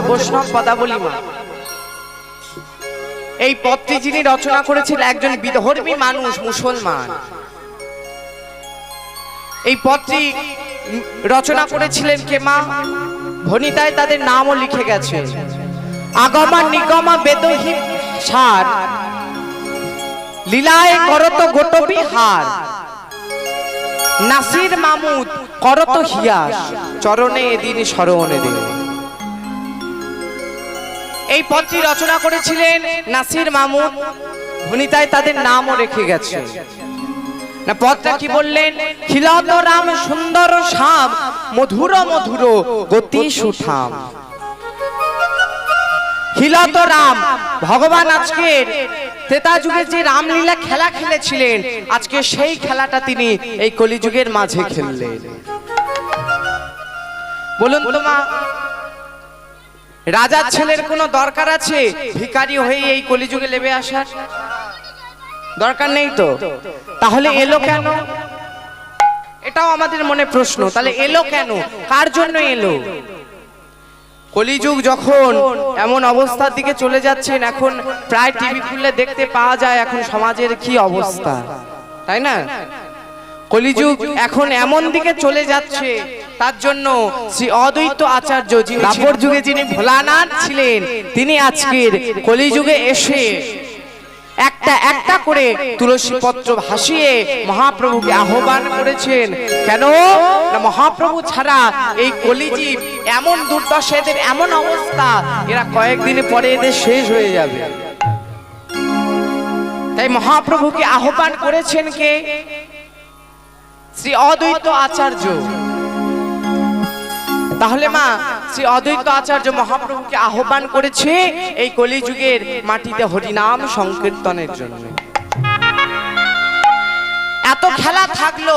বৈষ্ণব পদাবলী মা। এই পদটি যিনি রচনা করেছিলেন একজন বিধর্মী মানুষ, মুসলমান। এই পদটি রচনা করেছিলেন কে মা? ভনিতায় তাদের নামও লিখে গেছে। আগমা নিগমা বেদহি সার, লীলায় করত গোটবি হার, নাসির মামুদ করত হিয়াস, চরণে এদিন স্মরণে দে। এই পদটি রচনা করেছিলেন নাসির মামুদ, ভনিতায় তাদের নামও রেখে গেছে। না পদটা কি বললেন? খিলত রাম সুন্দর শ্যাম, মধুর মধুর গতি সুঠাম। খিলত রাম ভগবান আজকের ত্রেতা যুগে যে রামলীলা খেলা খেলেছিলেন, আজকে সেই খেলাটা তিনি এই কলিযুগের মাঝে খেললেন। বলুন তো মা, রাজার ছেলের কোনো দরকার আছে ভিখারি হয়ে এই কলিযুগে নেমে আসার? দরকার নেই তো। তাহলে এলো কেন? এটাও আমাদের মনে প্রশ্ন। তাহলে এলো কেন? কার জন্য এলো? কলিযুগ যখন এমন অবস্থার দিকে চলে যাচ্ছেন, এখন প্রায় টিভি খুললে দেখতে পাওয়া যায় এখন সমাজের কি অবস্থা, তাই না? কলিযুগ এখন এমন দিকে চলে যাচ্ছে, তার জন্য শ্রী অদ্বৈত আচার্য যিনি দ্বাপর যুগে যিনি ভোলানাথ ছিলেন, তিনি আজকের কলিযুগে এসে একটা একটা করে তুলসী পত্র ভাসিয়ে মহাপ্রভুকে আহ্বান করেছেন। কেন না, মহাপ্রভু ছাড়া এই কলিজীব এমন দুর্দশা, এদের এমন অবস্থা, এরা কয়েকদিন পরে এদের শেষ হয়ে যাবে। তাই মহাপ্রভুকে আহ্বান করেছেন কে? শ্রী অদ্বৈত আচার্য। তাহলে মা, শ্রী অদ্বৈত আচার্য মহাপ্রভুকে আহ্বান করেছে এই কলিযুগের মাটিতে হরিনাম সংকীর্তনের জন্য। এত খেলা থাকলো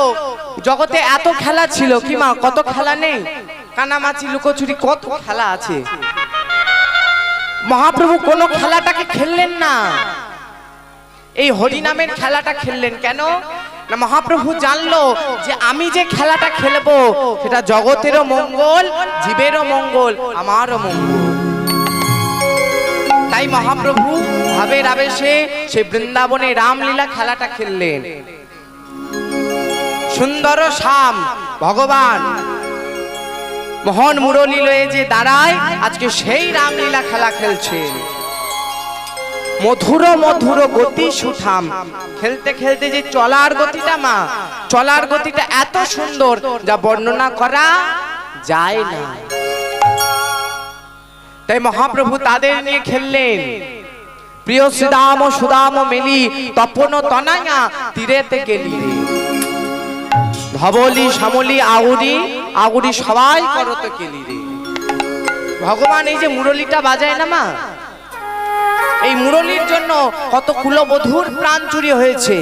জগতে, এত খেলা ছিল কি মা? কত খেলা নেই? কানামাছি, লুকোচুরি, কত খেলা আছে। মহাপ্রভু কোন খেলাটাকে খেললেন না, এই হরিনামের খেলাটা খেললেন। কেন না, মহাপ্রভু জানলো যে আমি যে খেলাটা খেলবো সেটা জগতেরও মঙ্গল, জীবেরও মঙ্গল, আমারও মঙ্গল। তাই মহাপ্রভু ভাবের আবেশে সেই বৃন্দাবনে রামলীলা খেলাটা খেললেন। সুন্দর শ্যাম ভগবান মোহন মুরলী লয়ে যে দাঁড়ায়, আজকে সেই রামলীলা খেলা খেলছে। মধুর মধুর গতি সুঠাম, খেলতে খেলতে যে চলার গতিটা মা, চলার গতিটা এত সুন্দর যা বর্ণনা করা যায় না। তাই মহাপ্রভু তাদের নিয়ে খেললেন। প্রিয় শ্রীদাম সুদাম মেলি তপন তনায়া তীরেতে গেলি রে, ধবলি শ্যামলি আগুরি আগুরি সবাই করতে গেলি রে। ভগবান এই যে মুরলীটা বাজায় না মা, এই মুরলীর জন্য কত কুলবধূর প্রাণ চুরি হয়েছে।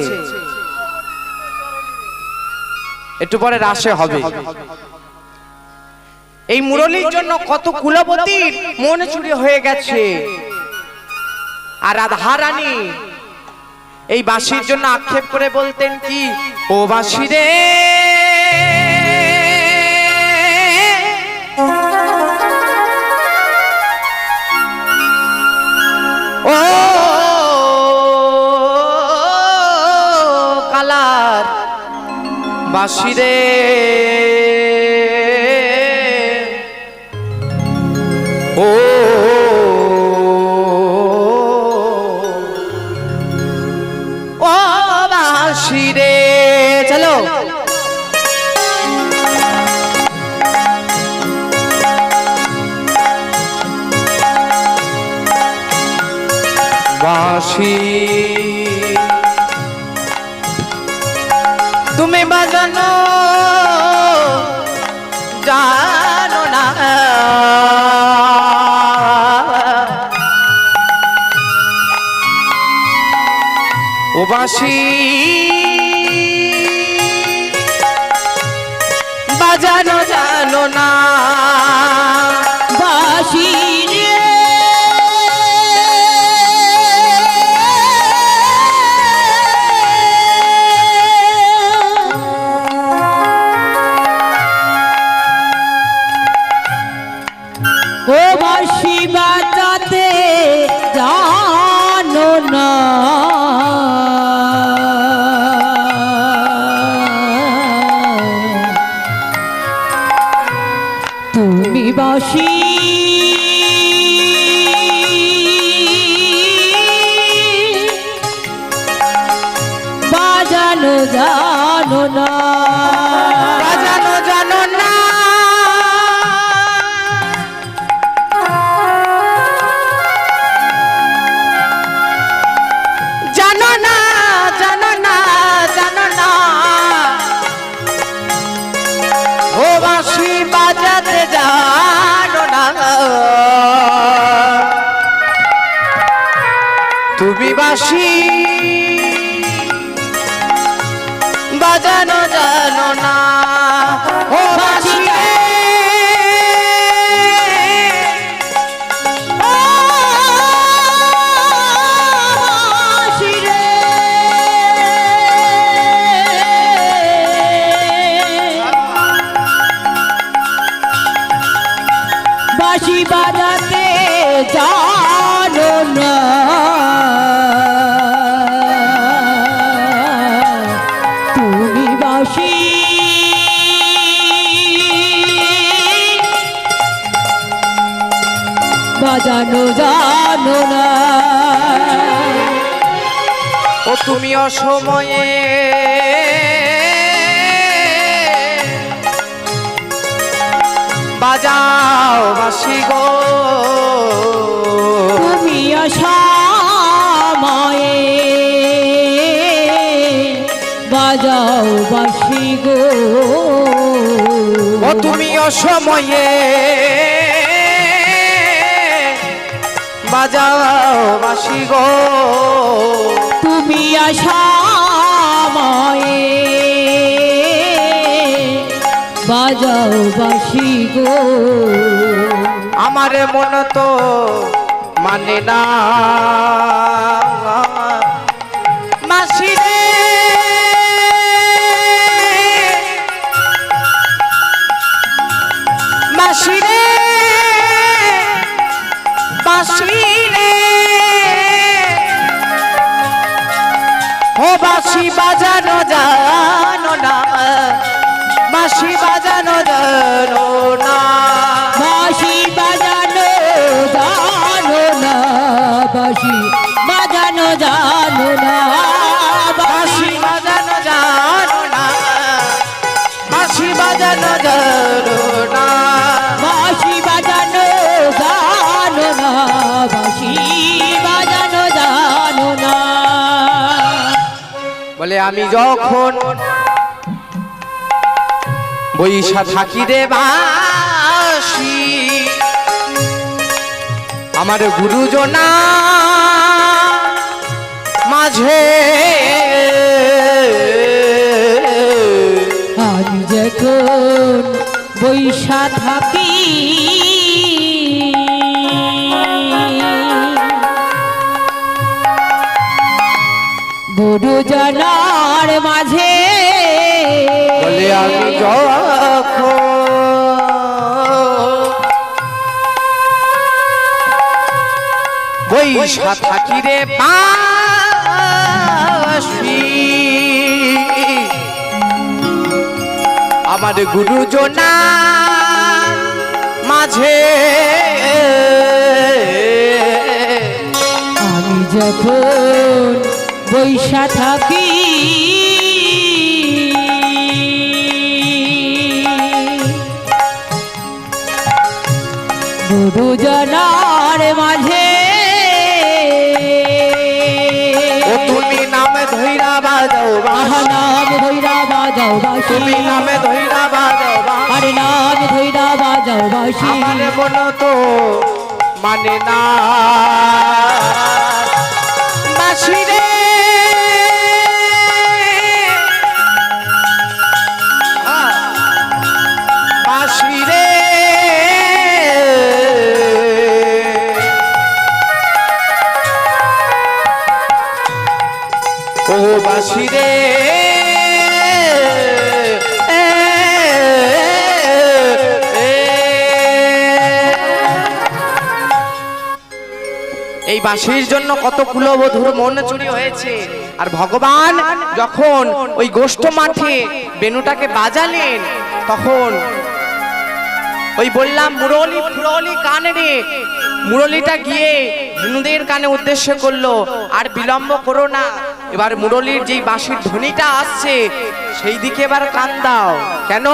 একটু পরে রাসে হবে। এই মুরলীর জন্য কত কুলবতীর মন চুরি হয়ে গেছে। আর রাধারানী এই বাঁশির জন্য আক্ষেপ করে বলতেন কি, ও বাঁশি রে ও কালার বাঁশি রে, ও বাঁশি রে। চলো বাঁশি তুমি বাজানো জানো না, ও বাঁশি বাজানো জানো না, বাঁশি রে ও বাঁশি জানো না, বাজানো জানো না, জানো না, জানো না, জানো না, ও বাঁশি বাজাতে জানো না, তুমি বাঁশি বাজানো জানো না, ও বাঁশি রে, ও বাঁশি রে, বাঁশি বাজাতে জানো না, তুমি বাঁশি বাজানো জানো না, ও তুমি অসময়ে বাজাও বাঁশি গো, তুমি অসময়ে বাজাও বাঁশি গো, ও তুমি অসময়ে বাজাও বাঁশি গো, তুমি অসময়ে বাজাও বাঁশি গো, আমার মন তো মানে না বাঁশি রে, বাঁশি রে, বাঁশি রে, ও বাঁশি বাজানো জানো না, বাঁশি বাজানো জানো না, বাঁশি বাজানো জানো না, বাঁশি বাজানো জানো না, বাঁশি বাজানো জানো না, বাঁশি বাজানো জানো না, বাঁশি বাজানো জানো না, বাঁশি বাজানো জানো না, বলে আমি যখন বৈশা থাকি রে বাঁশি, আমার গুরুজনা মাঝে আমি যখন বৈশা থাকি গুরুজনার মাঝে, বলে আমি যখন বৈশা থাকি রে বাঁশি, আমার গুরুজনা মাঝে আমি যখন বৈশা থাকি গুরুজনার মাঝে, ও তুমি নামে ধৈরা বাজাও বাঁশি, নাম ধৈরা বাজাও বাঁশি, তুমি নামে ধৈরা বাজাও বাঁশি, আরে নাম ধৈরা বাজাও বাঁশি, আমার মন তো মানে না বাঁশি রে, বাঁশি রে, ও বাঁশি রে, এই বাঁশির জন্য কত কুলবধূর মন চুরি হয়েছে। আর ভগবান যখন ওই গোষ্ঠ মাঠে বেনুটাকে বাজালেন তখন ওই বললাম মুরলি ফুরলি কানে রে, মুরলিটা গিয়ে হিন্দুদের কানে উদ্দেশ্য করলো, আর বিলম্ব করো না, এবার মুরলীর যেই বাঁশির ধ্বনিটা আসছে সেই দিকে এবার কান দাও। কেন?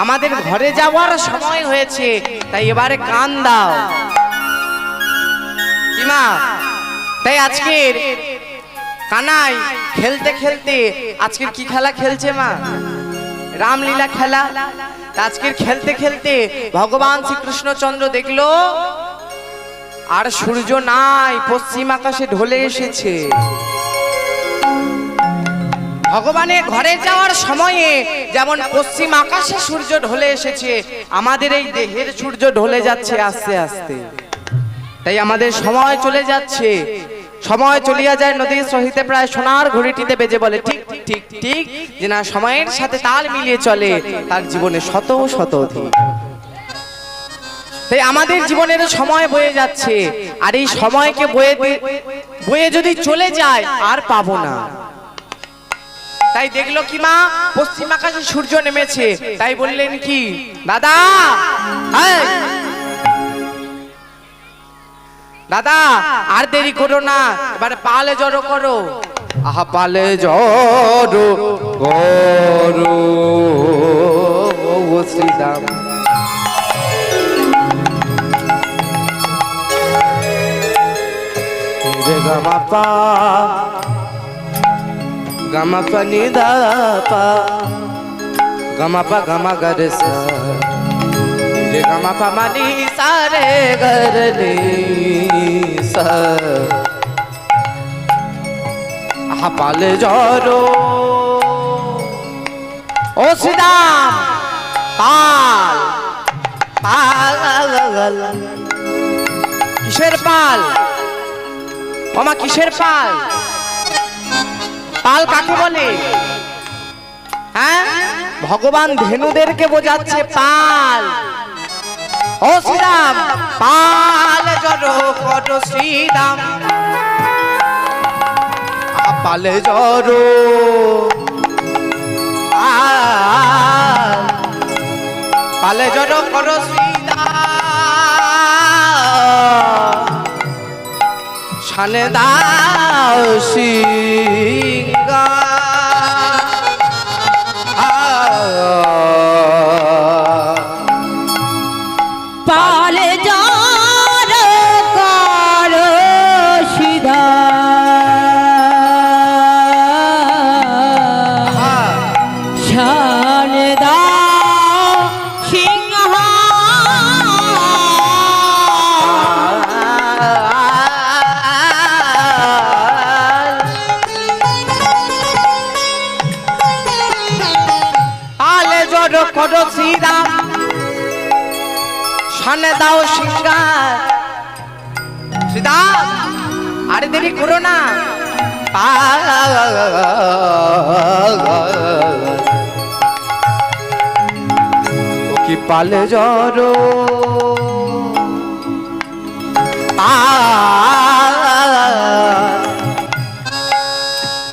আমাদের ঘরে যাওয়ার সময় হয়েছে, তাই এবারে কান দাও কি মা? তাই আজকের কানাই খেলতে খেলতে আজকের কি খেলা খেলছে মা? রামলীলা খেলা। আজকের খেলতে খেলতে ভগবান শ্রীকৃষ্ণচন্দ্র দেখলো আর সূর্য নাই, পশ্চিম আকাশে ঢলে এসেছে। ভগবানের ঘরে যাওয়ার সময়ে যেমন পশ্চিম আকাশে সূর্য ঢলে এসেছে, আমাদের এই দেহের সূর্য ঢলে যাচ্ছে আস্তে আস্তে। তাই আমাদের সময় চলে যাচ্ছে, সময় চলিয়া যায় নদীর সহিতে প্রায় সোনার ঘড়িটিতে বেজে বলে ঠিক ঠিক ঠিক, যে না সময়ের সাথে তাল মিলিয়ে চলে তার জীবনে শত শত অধিক। তাই আমাদের জীবনের সময় বয়ে যাচ্ছে, আর এই সময়কে বয়ে যদি চলে যায় আর পাবো না। তাই দেখলো কি মা, পশ্চিম আকাশে সূর্য নেমেছে, তাই বললেন কি দাদা, দাদা আর দেরি করো না, এবারে পালে জড়ো করো। আহা পালে জড়ো করো শ্রীরাম। গামাপা গামাপা নিদা পা গামাপা গামা গরে সা রে গামাপা মানি সারে গরে নি সা। আহা পালে জড়ো ও শ্রীরাম, পাল পাল। কিসের পাল মামা? কিসের পাল? পাল কাকে বলে? হ্যাঁ, ভগবান ধেনুদেরকে বোঝাচ্ছে পাল। ও শ্রীরাম, পাল জড়ো করো শ্রীরাম, পালে জড়ো পালে জড়ো করো শ্রীরাম, শানে দাও সিংহা। পালে জড়ো করো সিধা, শানে দাও সিংহ। পালে জড়ো করো শ্রীরাম, শানে দাও সিংহার। শ্রীরাম আরে দেরি করো না, কি পালে জড়ো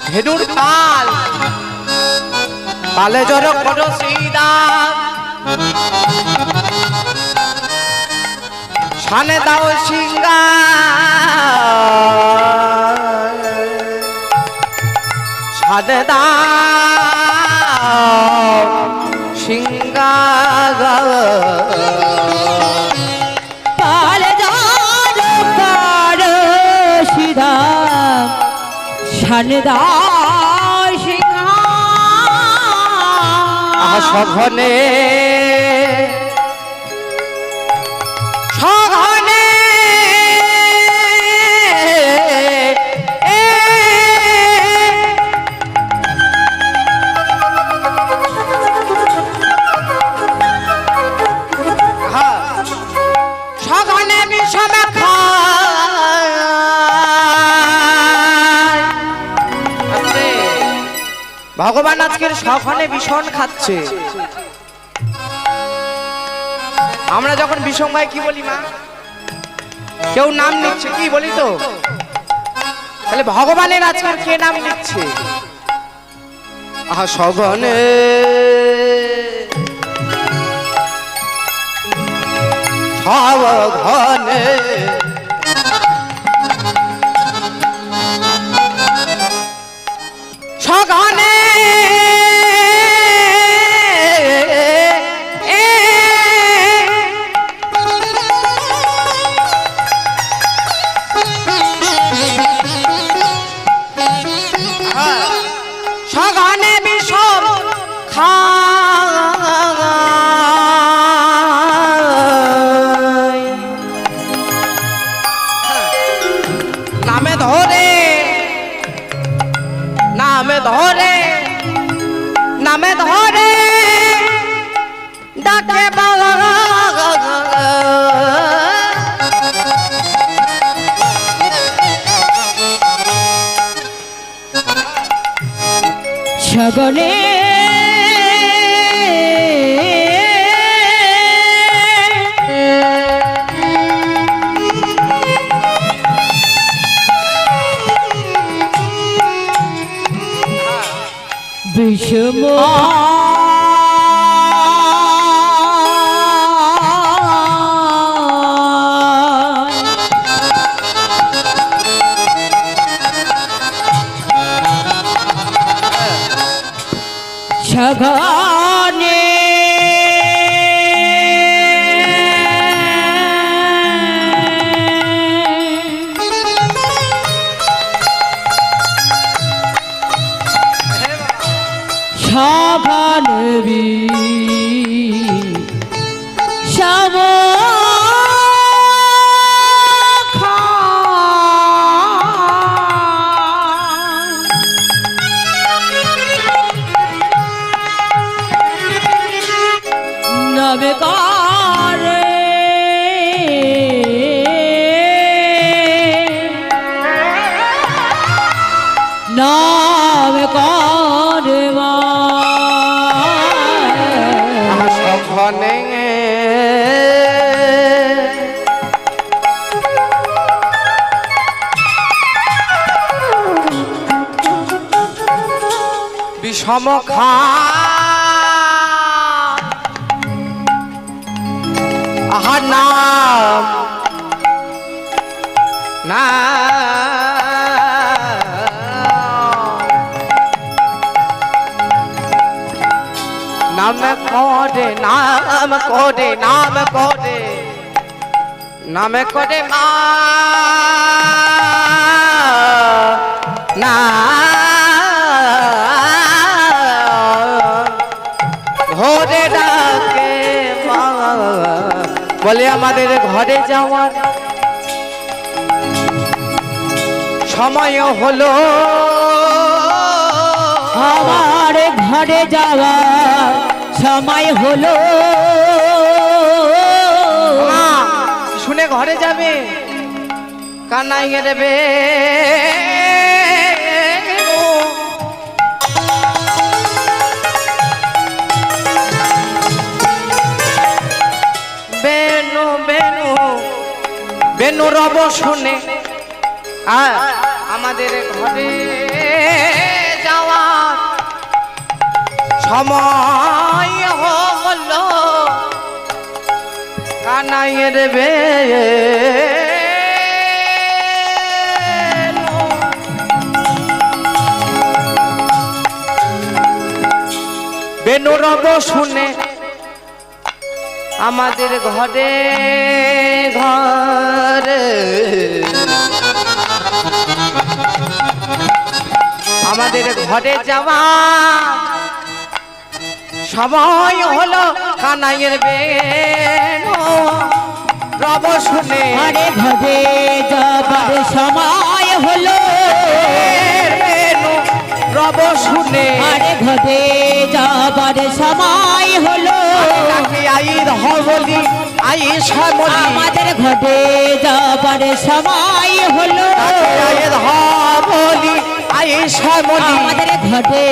ধেনুর পাল, পালে জড়ো করো শ্রীরাম, শানে দাও সিংহার, শানে দাও সিংহার। পালে জড়ো করো সিধা, শানে দাও সিংহ। সঘনে সঘনে সঘনে বিষমে ভগবান আজকের সঘনে ভীষণ খাচ্ছে। আমরা যখন বিষম ভাই কি বলি মা? কেউ নাম নিচ্ছে কি বলি তো? তাহলে ভগবানের আজকের কে নাম নিচ্ছে? আহা সঘনে সঘনে নামে ধরে নামে ধরে নামে ধরে ডাকে বাবা সগনে বিষম সগনে সাভানবী সব নবে কারে নবে কারে মা সঘনে বিষম খা আহার নাম না নাম করে নাম করে নাম করে নাম করে মা না ঘরে ডাকে মা বলে আমাদের ঘরে যাওয়ার সময় হলো আমার ঘরে যাওয়ার সময় হলো মা, শুনে ঘরে যাবে কানাই দেবে বেনু বেনু বেনু রব শুনে আমাদের ঘরে যাওয়ার সময় হলো কানাইয়ের বেনু রব শুনে আমাদের ঘরে ঘরে আমাদের ঘরে যাওয়া সময় হলো কানাইয়ের বেনু রব শুনে আরে ঘরে যাবার সময় হলো বেনু রব শুনে আরে ঘরে যাবার সময় হলো আই ধবলি আই শ্যামলি আমাদের ঘরে যাবার সময় হলো আই ধবলি আই শ্যামলি আমাদের ঘরে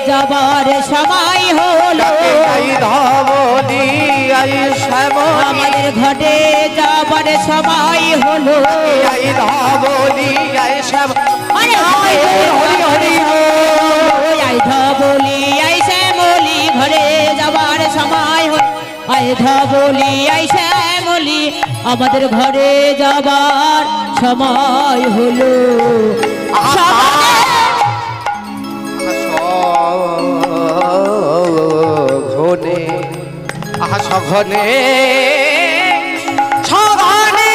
যাবার সময় হলো আই ধবলি আই শ্যামলি আমাদের ঘরে যাবার সময় হলো আই ধবলি আই শ্যামলি আরে হরি হরি আই ধবলি আই শ্যামলি ঘরে যাবার সময় হলো আই ধবলি আই শ্যামলি আমাদের ঘরে যাবার সময় হলো ঘনে আহা সঘনে সঘনে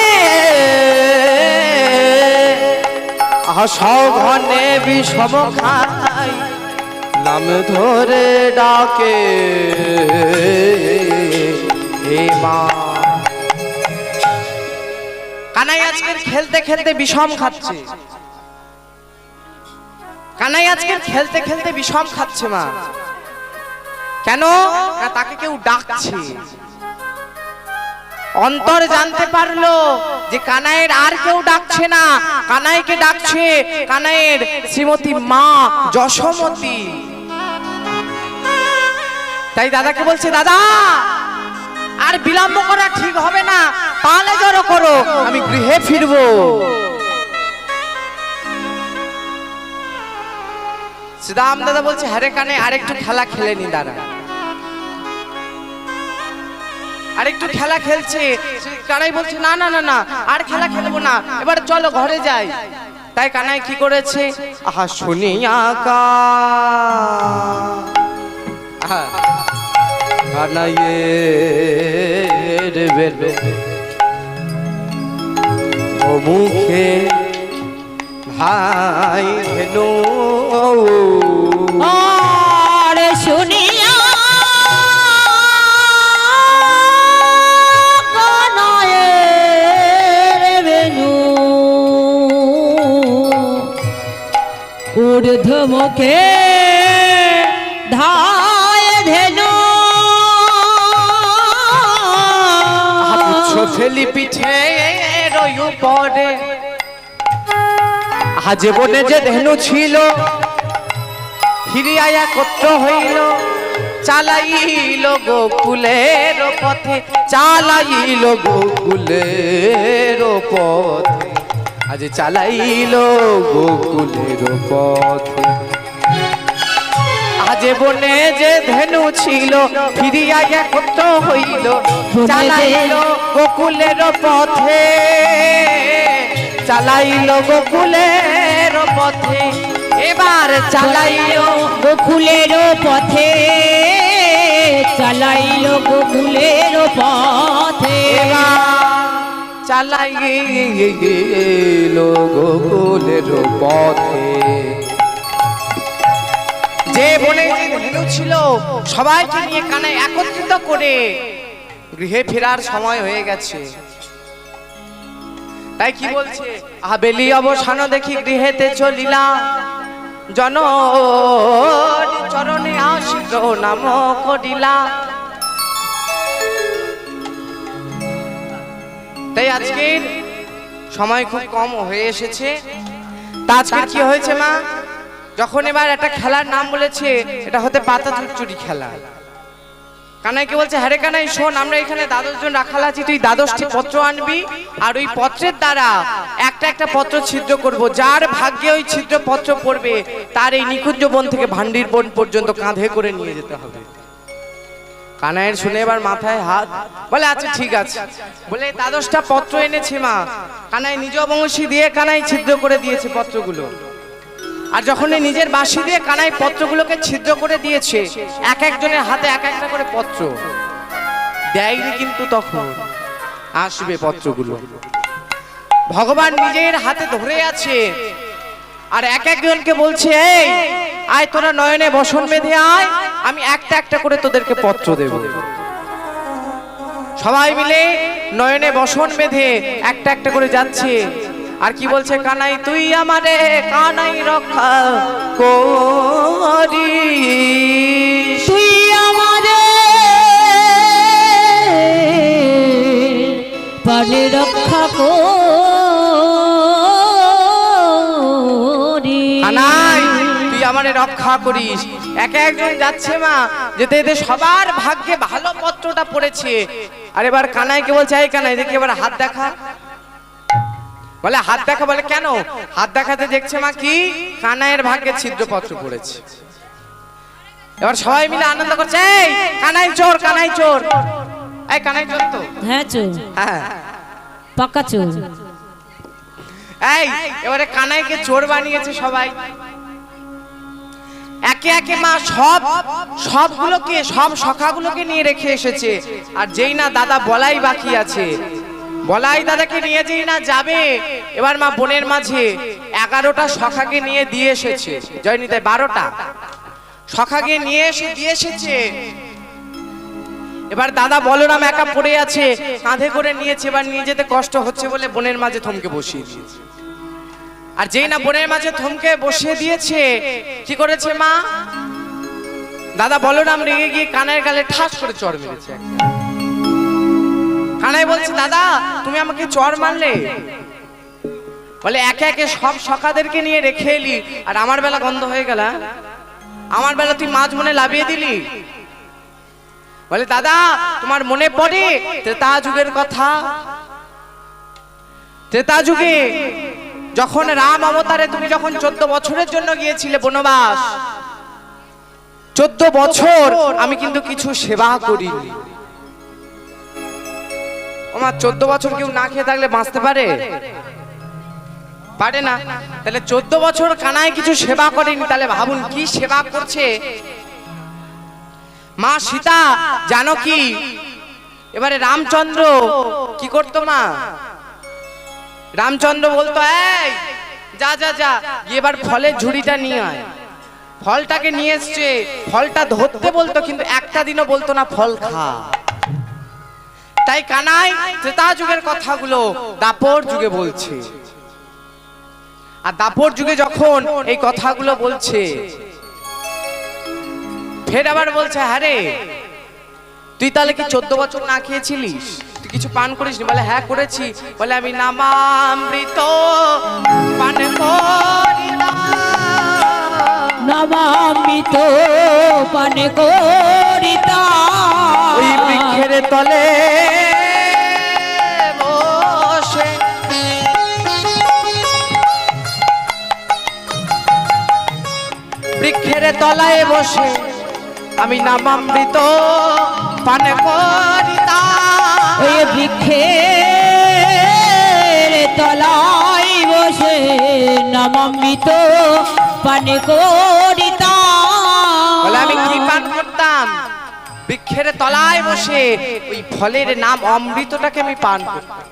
আহা সঘনে বিষম খাই নাম ধরে ডাকে হে মা কানাই আজকের খেলতে খেলতে বিষম খাচ্ছে কানাই আজকে খেলতে খেলতে বিষম খাচ্ছে মা। কেন না তাকে কেউ ডাকছে। অন্তর জানতে পারলো যে কানাইয়ের আর কেউ ডাকছে না, কানাইকে ডাকছে কানাইয়ের শ্রীমতী মা যশোমতী। তাই দাদাকে বলছে, দাদা আর বিলম্ব করা ঠিক হবে না, পালে জড়ো করো, আমি গৃহে ফিরবো। শ্রীরাম দাদা বলছে, হ্যারে কানাই আরেকটু খেলা খেলে নি দাদা, আরেকটু খেলা খেলছে। কানাই বলছে, না না না না আর খেলা খেলবো না, এবার চলো ঘরে যাই। তাই কানাই কি করেছে, আহা শুনিয়া কানাইয়ের বেলো ও মুখে ভাই হেলো আর শুনিয়া কানাইয়ের বেনু ঊর্ধ্ব মুখে ধায় ধেনু ফেলি পিঠে রয়ু পরে আজে বনে যে ধেনু ছিল ফিরিয়া একত্র হইল, চালাইল গোকুলের পথে, চালাইল গোকুলের পথে, আজ চালাইল গোকুলের পথে। আজে বনে যে ধেনু ছিল ফিরিয়া একত্র হইল, চালাইল গোকুলের পথে, চালাইল গোকুলের পথে। এবার চালাইল গোকুলের পথে, চালাইল গোকুলের পথে, চালাইল গোকুলের পথে। যে বনে যে ধেনু ছিল সবাইকে নিয়ে কানাই একত্রিত করে গৃহে ফেরার সময় হয়ে গেছে। তাই কি বলছে, বেলি অবসান দেখি গৃহেতে চলিলা, জননী চরণে আসিল নাম করিলা। তাই আজকের সময় খুব কম হয়ে এসেছে। তা আজকে কি হয়েছে মা, যখন এবার একটা খেলার নাম বলেছে, এটা হতে পাতা চুরচুরি খেলা। কানাইকে বলছে, হ্যারে কানাই শোন, আমরা এখানে 12 জন রাখাল আছি, তুই 12টি পত্র আনবি, আর ওই পত্রের দ্বারা একটা একটা পত্র ছিদ্র করব, যার ভাগ্যে ওই ছিদ্র পত্র পড়বে তার এই নিকুঞ্জ বন থেকে ভান্ডির বন পর্যন্ত কাঁধে করে নিয়ে যেতে হবে। কানাইয়ের শুনে এবার মাথায় হাত, বলে আচ্ছা ঠিক আছে। বলে 12টা পত্র এনেছে মা। কানাই নিজ বংশী দিয়ে কানাই ছিদ্র করে দিয়েছে পত্রগুলো। আর যখন নিজের বাঁশি দিয়ে কানাই পত্রগুলোকে ছিদ্র করে দিয়েছে, এক একজনের হাতে এক একটা করে পত্র দেয়নি, কিন্তু তখন আসবে পত্রগুলো। ভগবান নিজের হাতে ধরে আছে, আর এক একজনকে বলছে, এই আয় তোরা নয়নে বসন বেঁধে আয়, আমি একটা একটা করে তোদেরকে পত্র দেব। সবাই মিলে নয়নে বসন বেঁধে একটা একটা করে যাচ্ছে। আর কি বলছে, কানাই তুই আমারে কানাই রক্ষা করি, তুই আমারে প্রাণে রক্ষা করি, কানাই তুই আমারে রক্ষা করিস। এক একজন যাচ্ছে মা, যেতে যেতে সবার ভাগ্যে ভালো পত্রটা পড়েছে। আর এবার কানাইকে বলছে, এই কানাই দেখি এবার হাত দেখা। বলে হাত দেখা, বলে কেন? হাত দেখাতে দেখছে মা কি কানাইয়ের ভাগ্যে ছিদ্রপত্র পড়েছে। এবার সবাই মিলে আনন্দ করছে, এই কানাই চোর, কানাই চোর, এই কানাই চোর তো, হ্যাঁ চোর, হ্যাঁ পাকা চোর। এই এবারে কানাইকে চোর বানিয়েছে সবাই। একে একে মা সবগুলোকে, সব সখাগুলোকে নিয়ে রেখে এসেছে। আর যেই না দাদা বলাই বাকি আছে, বলাই দাদাকে নিয়ে যেই না যাবে, এবার মা বনের মাঝে 11টা সখাকে নিয়ে দিয়ে এসেছে। জয়নিতাই 12টা সখাকে নিয়ে এসে দিয়ে এসেছে। এবার দাদা বলরাম একা পড়ে আছে, কাঁধে করে নিয়েছে, এবার নিয়ে যেতে কষ্ট হচ্ছে বলে বনের মাঝে থমকে বসিয়ে দিয়েছে। আর যেই না বোনের মাঝে থমকে বসিয়ে দিয়েছে, কি করেছে মা? দাদা বলরাম রেগে গিয়ে কানাইয়ের গালে ঠাস করে চড় মেরেছে। কানাই বলছে, দাদা তুমি আমাকে চড় মারলে? বলে, একে একে সব সখাদেরকে নিয়ে রেখে এলি, আর আমার বেলা গন্ধ হয়ে গেল। আমার বেলা তুই মাঝ মনে লাভিয়ে দিলি। বলে, দাদা তোমার মনে পড়ে ত্রেতা যুগের কথা? ত্রেতা যুগে যখন রাম অবতারে তুমি যখন 14 বছরের জন্য গিয়েছিলে বনবাস, 14 বছর আমি কিন্তু কিছু সেবা করিনি। আমার 14 বছর কেউ না খেয়ে থাকলে বাঁচতে পারে? পারে না। তাহলে 14 বছর কানাই কিছু সেবা করেনি, তাহলে ভাবুন কি সেবা করছে। মা সীতা জানকী, এবারে রামচন্দ্র কি করতো মা? রামচন্দ্র বলতো, এই যা যা যা গিয়ে এবার ফলের ঝুড়িটা নিয়ে আয়। ফলটাকে নিয়ে এসছে, ফলটা ধরতে বলতো, কিন্তু একটা দিনও বলতো না ফল খা। তাই কানাই ত্রেতা যুগের কথাগুলো দাপর যুগে বলছে। আর দাপর যুগে যখন এই কথাগুলো বলছে, ফের আবার বলছে, হ্যাঁ রে তুই তাহলে কি 14 বছর না খেয়েছিলিস? তুই কিছু পান করিসনি? বলে, হ্যাঁ করেছি। বলে, আমি নামামৃত পান করিলাম। নামামৃত পান করিতাম ওই বৃক্ষের তলে বসে। বৃক্ষের তলায় বসে আমি নামামৃত পান করিতাম। ওই বৃক্ষের তলায় বসে নামামৃত পান করিতাম। বলে, আমি কি পান করতাম? বৃক্ষের তলায় বসে ওই ফলের নাম অমৃতটাকে আমি পান করতাম।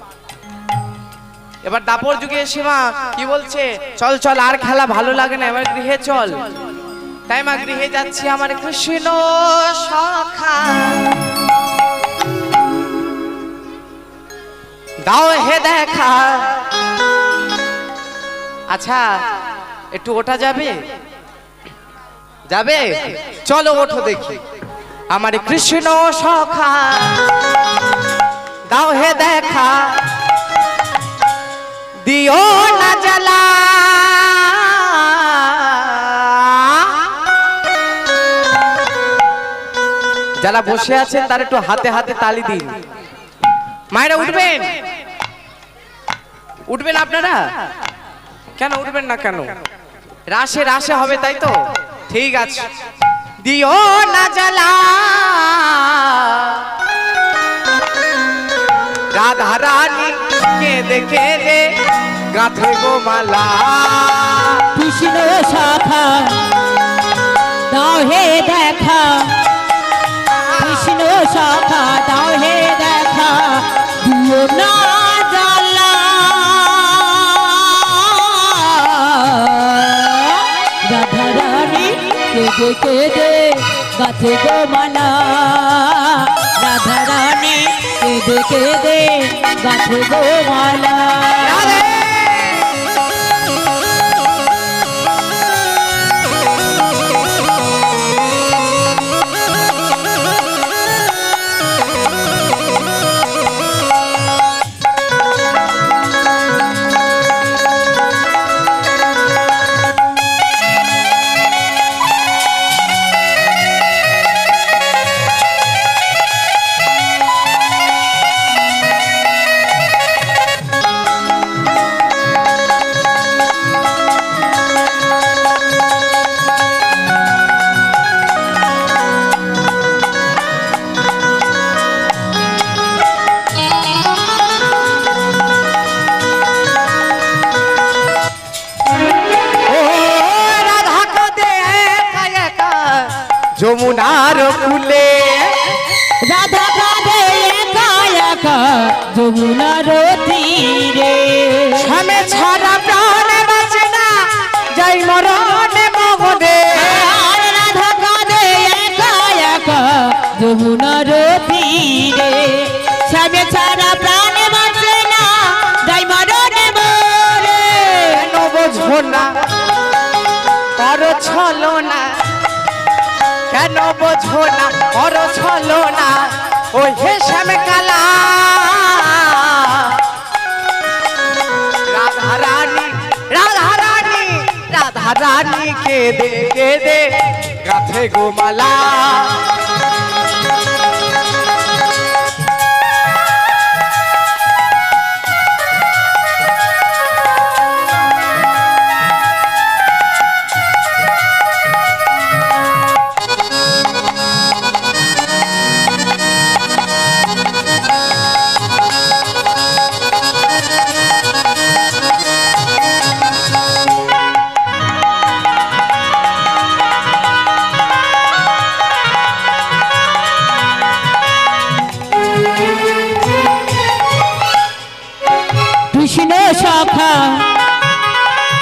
এবার দাপর যুগে এসে মা কি বলছে, চল চল আর খেলা ভালো লাগে না, এবার গৃহে চল। তাই মা গৃহে যাচ্ছি, আমার কৃষ্ণ সখা দাও হে দেখা। আচ্ছা একটু ওঠা যাবে? যাবে? চলো ওঠো দেখি। আমার কৃষ্ণ সখা দাও হে দেখা, দিও না জ্বালা। যারা বসে আছেন তার একটু হাতে হাতে তালি দিন। মায়েরা উঠবেন? উঠবেন আপনারা? কেন উঠবেন না কেন? রাশে রাশে হবে তাই তো? ঠিক আছে। দিও না জ্বালা রাধা রানী কেঁদে কেঁদে গাঁথে গো মালা। কৃষ্ণ শাখা দাও হে দেখা, কৃষ্ণ শাখা দাও হে দেখা, দিও না জ্বালা। রাধা রানী কেঁদে কেঁদে গাঁথে গো মালা। রাধা রানী কেঁদে কেঁদে গাঁথে গো মালা। যমুনার কুলে রাধা কাঁদে একা একা যমুনার তীরে। স্বামী ছাড়া প্রাণ বাঁচে না, যাই মরণে মগনে। রাধা কাঁদে একা একা যমুনার তীরে। স্বামী ছাড়া প্রাণ বাঁচে না, যাই মরণে মরে। কেন বোঝো না করো ছলো না কেন বোঝো না করো ছলো না ওই হে শ্যামে কালা রাধা রানী রাধা রানী রাধা রানী কে দে গাথে গোমালা কৃষ্ণ সখা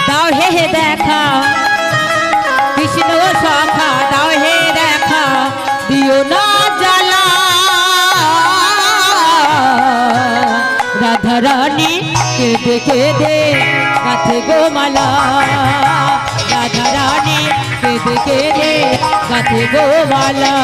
দাও হে দেখা কৃষ্ণ সখা দাও হে দেখা দিও না জ্বালা রাধা রানী কেঁদে কেঁদে গাথে গোমালা রাধা রানী কেঁদে কেঁদে গাথে গোমালা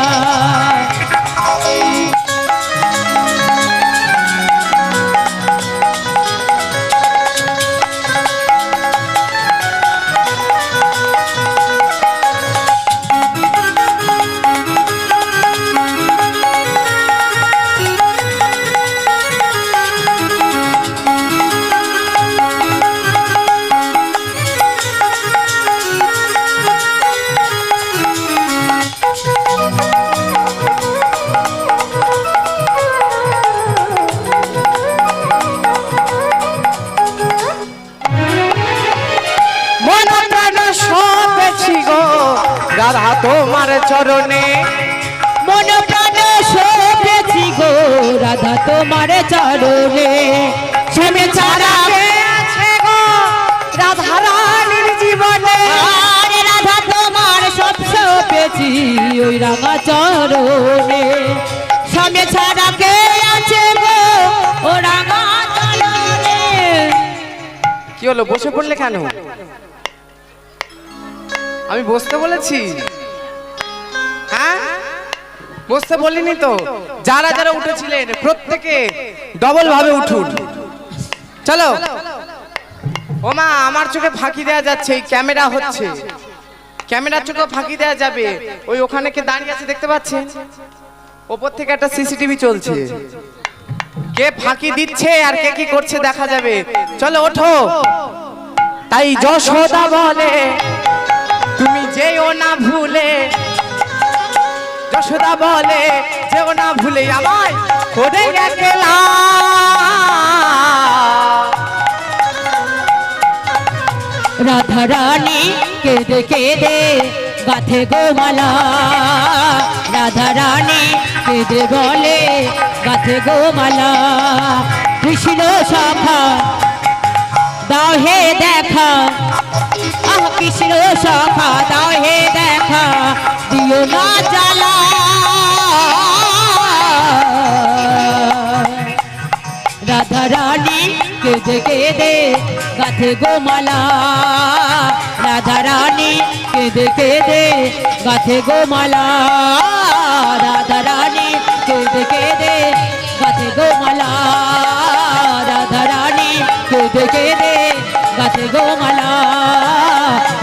রাধা তোমার চরণে মন প্রাণ সপেছি গো রাধা তোমার চরণে শ্যামে ছাড়া কে আছে গো রাধা রানীর জীবনে আরে রাধা তোমার সব সপেছি ওই রাঙা চরণে শ্যামে ছাড়া কে আছে গো ও রাঙা চরণে কি হলো বসে পড়লে কেন আমি বসতে বলেছি হ্যাঁ বসতে বলিনি তো যারা যারা উঠেছিলেন প্রত্যেকে ডবল ভাবে উঠুন চলো ওমা আমার চোখে ফাঁকি দেয়া যাচ্ছে এই ক্যামেরা হচ্ছে ক্যামেরার চোখে ফাঁকি দেয়া যাবে ওই ওখানে কে দাঁড়িয়ে আছে দেখতে পাচ্ছেন ওপর থেকে একটা সিসিটিভি চলছে কে ফাঁকি দিচ্ছে আর কে কি করছে দেখা যাবে চলো ওঠো তাই যশোদা বলে তুমি যেও না ভুলে যশোদা বলে যেও না ভুলে আমায় করে একলা রাধা রানী কেঁদে কেঁদে গাথে গোমালা রাধা রানী কেঁদে বলে গাথে গোমালা কৃষ্ণ সখা দাও হে দেখা আহ কৃষ্ণ সখা দাও হে দেখা দিও না জ্বালা রাধা রানী কেঁদে কেঁদে গাথে গোমালা রাধা রানী কেঁদে কেঁদে গাথে গোমালা রাধা রানী কেঁদে কেঁদে গাথে গোমালা রাধা রানী কেঁদে কেঁদে গাথে গোমালা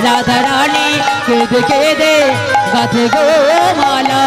রাধা রানী কেঁদে কেঁদে গাথে গোমালা